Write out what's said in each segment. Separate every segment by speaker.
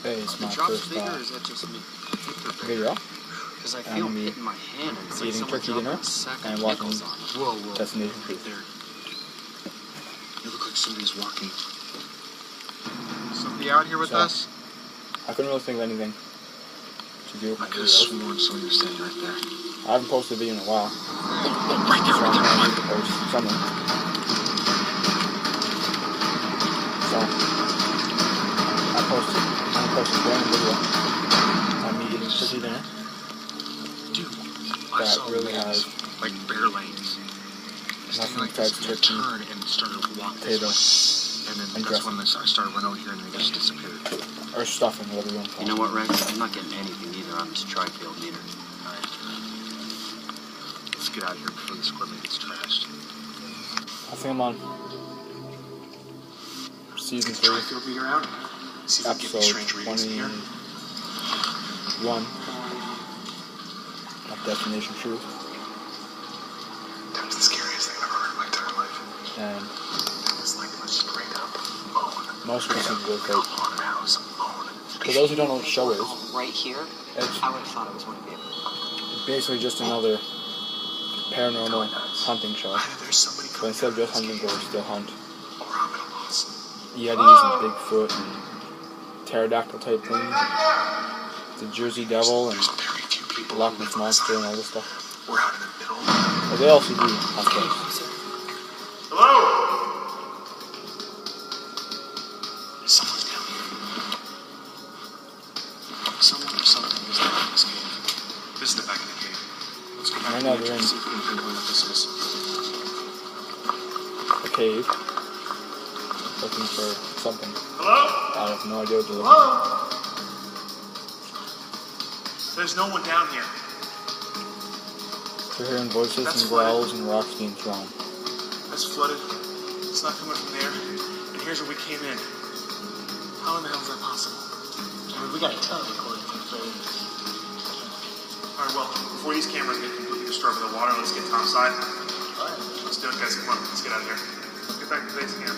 Speaker 1: Today is my first video. I'm going to be eating turkey dinner and watching Destination Truth.
Speaker 2: You look like somebody's walking. Somebody out here with us?
Speaker 1: I couldn't really think of anything to do with my
Speaker 2: videos. I could have sworn somebody was standing right there.
Speaker 1: I haven't posted a video in a while.
Speaker 2: Right there, right there.
Speaker 1: I need to post something. So, I posted a random video on me eating turkey dinner.
Speaker 2: Dude,
Speaker 1: that really has
Speaker 2: like bear lanes.
Speaker 1: nothing
Speaker 2: like
Speaker 1: besides turkey,
Speaker 2: turned and started walking
Speaker 1: potato,
Speaker 2: and then that's when I started running over here and they just disappeared.
Speaker 1: Or stuffing, whatever you want to call it.
Speaker 3: You know what, Rex? I'm not getting anything either on this tri-field meter.
Speaker 2: Alright. Let's get out of here before this equipment gets trashed.
Speaker 1: I think I'm on season 3,
Speaker 2: Tri-field meter out. See if we can get these strange readings in here.
Speaker 1: 21 of Destination Truth.
Speaker 2: That was the scariest thing I've ever heard in my entire life.
Speaker 1: And
Speaker 2: it was like a straight up moan.
Speaker 1: Most of it seems really fake.
Speaker 2: Haunted house moan.
Speaker 1: For those who don't know what the show is,
Speaker 3: right here, I would have thought it was one of you.
Speaker 1: It's basically just another paranormal hunting show. But instead of just hunting ghosts, they'll hunt Yetis and Bigfoot and pterodactyl type things, the Jersey Devil and the Loch Ness Monster and all this stuff.
Speaker 2: We're out in the middle.
Speaker 1: But they also do hunt ghosts.
Speaker 2: Hello? Someone's down here. Someone or something is down in this cave. This is the back of the cave. Let's go back
Speaker 1: I
Speaker 2: to
Speaker 1: know
Speaker 2: the
Speaker 1: they're
Speaker 2: entrance
Speaker 1: in
Speaker 2: and see if we can pinpoint what this is.
Speaker 1: a cave, looking for something.
Speaker 2: Hello?
Speaker 1: I have no idea what to look for.
Speaker 2: Hello? There's no one down here.
Speaker 1: We're hearing voices and growls and rocks being thrown.
Speaker 2: That's flooded. It's not coming from there. And here's where we came in. How in the hell is that possible? I mean, we got a ton of recording from the footage. Alright, well, before these cameras get completely destroyed by the water, let's get topside. Alright. Let's do it, guys. Come on, let's get out of here. Let's get back to base again.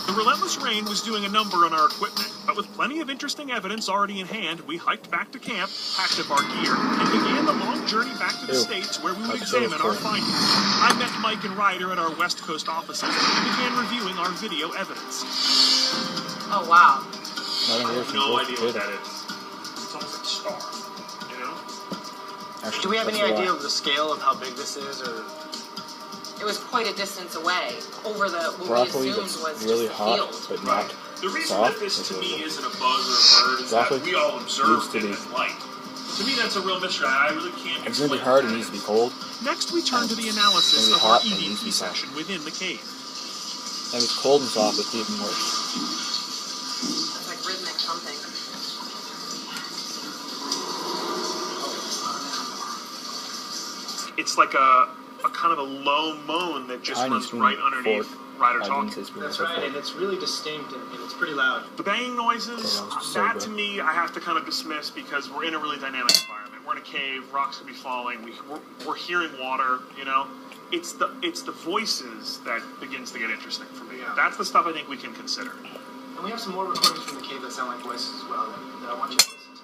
Speaker 4: The relentless rain was doing a number on our equipment, but with plenty of interesting evidence already in hand, we hiked back to camp, packed up our gear, and began the long journey back to the States where we would examine our findings. I met Mike and Ryder at our West Coast offices and began reviewing our video evidence.
Speaker 3: Oh, wow.
Speaker 2: I have no idea what that is. It's almost like a star, you know?
Speaker 1: Actually,
Speaker 5: do we have any idea of the scale of how big this is, or...?
Speaker 6: It was quite a distance away, over the what
Speaker 1: broccoli
Speaker 6: we assumed was
Speaker 1: really
Speaker 6: just
Speaker 1: hot,
Speaker 6: the field.
Speaker 1: but not
Speaker 2: The reason
Speaker 1: soft.
Speaker 2: that this to me isn't a bug or a bird is that we all observed it as light. To me, that's a real mystery. I really can't
Speaker 1: It's going to be
Speaker 2: explain
Speaker 1: hard, it needs to be cold.
Speaker 4: Next, we turned to the analysis of our EVP session within the cave.
Speaker 1: And if it's cold and soft, it's even worse.
Speaker 6: It's like rhythmic pumping.
Speaker 4: It's like a kind of a low moan that just runs right underneath Ryder talking.
Speaker 5: That's right, and it's really distinct and it's pretty loud.
Speaker 4: The banging noises, that to me, I have to kind of dismiss because we're in a really dynamic environment. We're in a cave, rocks could be falling, we're hearing water, you know? It's the voices that begins to get interesting for me. That's the stuff I think we can consider.
Speaker 5: And we have some more recordings from the cave that sound like voices as well that I want you to listen to.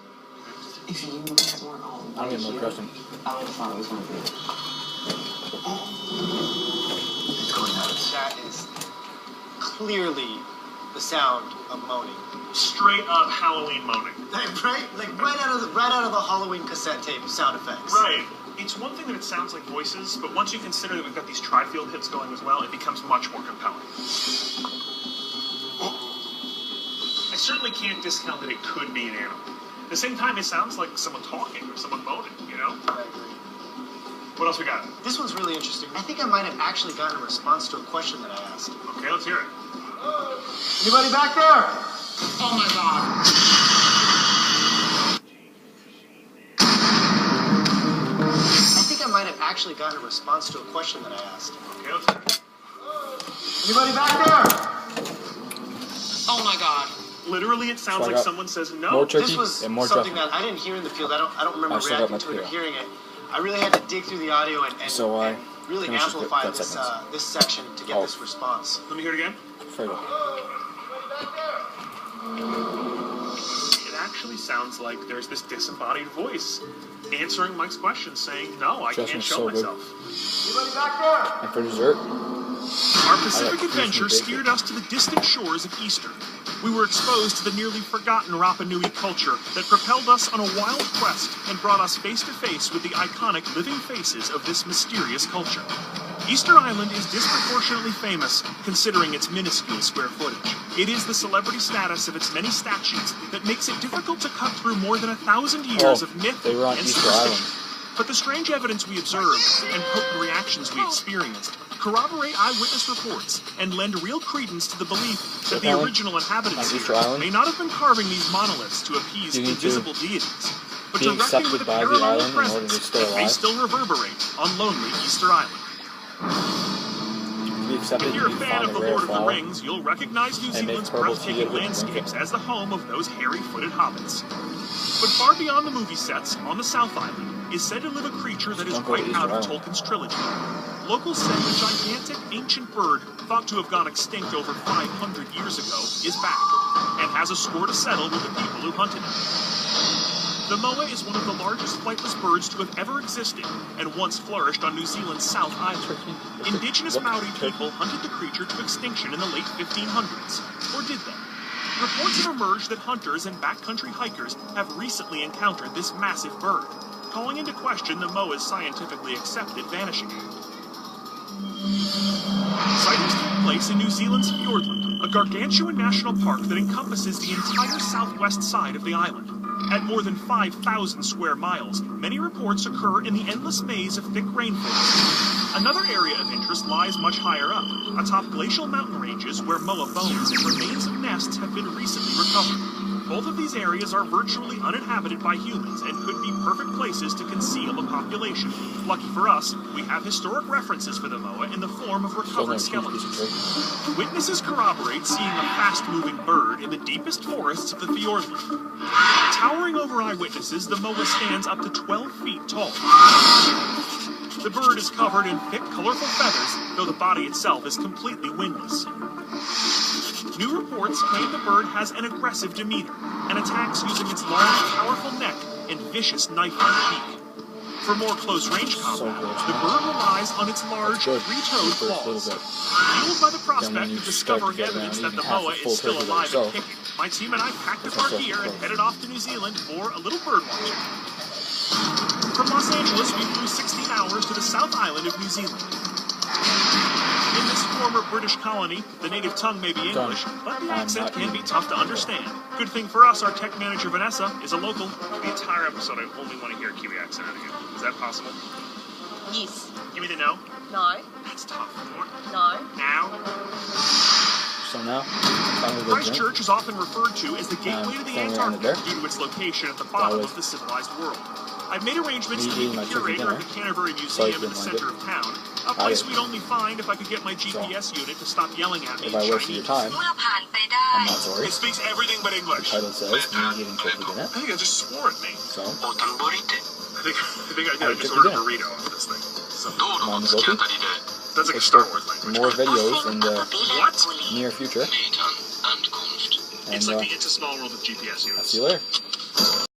Speaker 3: If you guys weren't home,
Speaker 1: I don't get no question.
Speaker 3: I would have thought it was one of you.
Speaker 5: That is clearly the sound of moaning.
Speaker 4: Straight up Halloween moaning.
Speaker 5: Right out of the Halloween cassette tape sound effects.
Speaker 4: Right. It's one thing that it sounds like voices, but once you consider that we've got these tri-field hits going as well, it becomes much more compelling. I certainly can't discount that it could be an animal. At the same time, it sounds like someone talking or someone moaning, you know?
Speaker 5: I agree.
Speaker 4: What else we got?
Speaker 5: This one's really interesting. I think I might have actually gotten a response to a question that I asked.
Speaker 4: Okay, let's hear it.
Speaker 5: Anybody back there?
Speaker 6: Oh my god.
Speaker 5: I think I might have actually gotten a response to a question that I asked.
Speaker 4: Okay, let's hear it.
Speaker 5: Anybody back there?
Speaker 6: Oh my god.
Speaker 4: Literally, it sounds like someone says no.
Speaker 1: More turkey
Speaker 5: This was
Speaker 1: and more
Speaker 5: something
Speaker 1: truffle.
Speaker 5: that I didn't hear in the field. I don't remember
Speaker 1: still got
Speaker 5: reacting to it or
Speaker 1: my
Speaker 5: hearing it. I really had to dig through the audio and really amplify this section to get this response.
Speaker 4: Let me hear it again.
Speaker 1: Fredo.
Speaker 4: actually sounds like there's this disembodied voice answering Mike's questions, saying, "No, I can't show myself."
Speaker 2: Anybody back there?
Speaker 1: And for dessert,
Speaker 4: Our Pacific adventure steered us to the distant shores of Easter. We were exposed to the nearly forgotten Rapa Nui culture that propelled us on a wild quest and brought us face to face with the iconic living faces of this mysterious culture. Easter Island is disproportionately famous, considering its minuscule square footage. It is the celebrity status of its many statues that makes it difficult to cut through more than 1,000 years of myth
Speaker 1: they were on
Speaker 4: and
Speaker 1: Easter
Speaker 4: superstition.
Speaker 1: Island.
Speaker 4: But the strange evidence we observed and potent reactions we experienced corroborate eyewitness reports and lend real credence to the belief that the original inhabitants here may not have been carving these monoliths to appease invisible deities, but to reckon with a paranormal presence that may still reverberate on lonely Easter Island. If you're a fan of The Lord of the Rings, you'll recognize New Zealand's breathtaking landscapes as the home of those hairy-footed hobbits. But far beyond the movie sets, on the South Island, is said to live a creature that is quite out of Tolkien's trilogy. Locals say a gigantic, ancient bird, thought to have gone extinct over 500 years ago, is back, and has a score to settle with the people who hunted it. The moa is one of the largest flightless birds to have ever existed, and once flourished on New Zealand's South Island. Indigenous Maori people hunted the creature to extinction in the late 1500s. Or did they? Reports have emerged that hunters and backcountry hikers have recently encountered this massive bird, calling into question the moa's scientifically accepted vanishing act. Sightings take place in New Zealand's Fiordland, a gargantuan national park that encompasses the entire southwest side of the island. At more than 5,000 square miles, many reports occur in the endless maze of thick rainforest. Another area of interest lies much higher up, atop glacial mountain ranges where moa bones and remains of nests have been recently recovered. Both of these areas are virtually uninhabited by humans and could be perfect places to conceal a population. Lucky for us, we have historic references for the moa in the form of recovered skeletons. Witnesses corroborate seeing a fast-moving bird in the deepest forests of the Fiordland. Towering over eyewitnesses, the moa stands up to 12 feet tall. The bird is covered in thick, colorful feathers, though the body itself is completely wingless. New reports claim the bird has an aggressive demeanor and attacks using its long, powerful neck and vicious knife-like beak. For more close-range combat, the bird relies on its large, three-toed claws. Fueled by the prospect of discovering evidence that the moa is still alive and kicking, my team and I packed up our gear and headed off to New Zealand for a little bird watching. From Los Angeles, we flew 16 hours to the South Island of New Zealand. In this former British colony, the native tongue may be English, but the accent can be tough to understand. Good thing for us, our tech manager Vanessa is a local. The entire episode, I only want to hear a Kiwi accent out of you. Is that possible?
Speaker 6: Yes.
Speaker 4: Give me the no.
Speaker 6: No.
Speaker 4: That's tough. More.
Speaker 6: No.
Speaker 4: Now.
Speaker 1: So now,
Speaker 4: Christchurch is often referred to as the gateway to the Antarctic due to its location at the bottom of the civilized world. I've made arrangements to meet the curator of the Canterbury Museum in the center of town, a place we'd only find if I could get my GPS unit to stop yelling at me in Chinese.
Speaker 1: Your time, I'm not sorry.
Speaker 4: It speaks everything but English.
Speaker 1: The title says, me eating turkey dinner.
Speaker 4: I think I just swore at me.
Speaker 1: So,
Speaker 4: I think I did. I just ordered a burrito off this thing. So, that's like a Star Wars language.
Speaker 1: More videos in the
Speaker 4: What?
Speaker 1: near future.
Speaker 4: It's like the It's a Small World of GPS units.
Speaker 1: I'll see you later.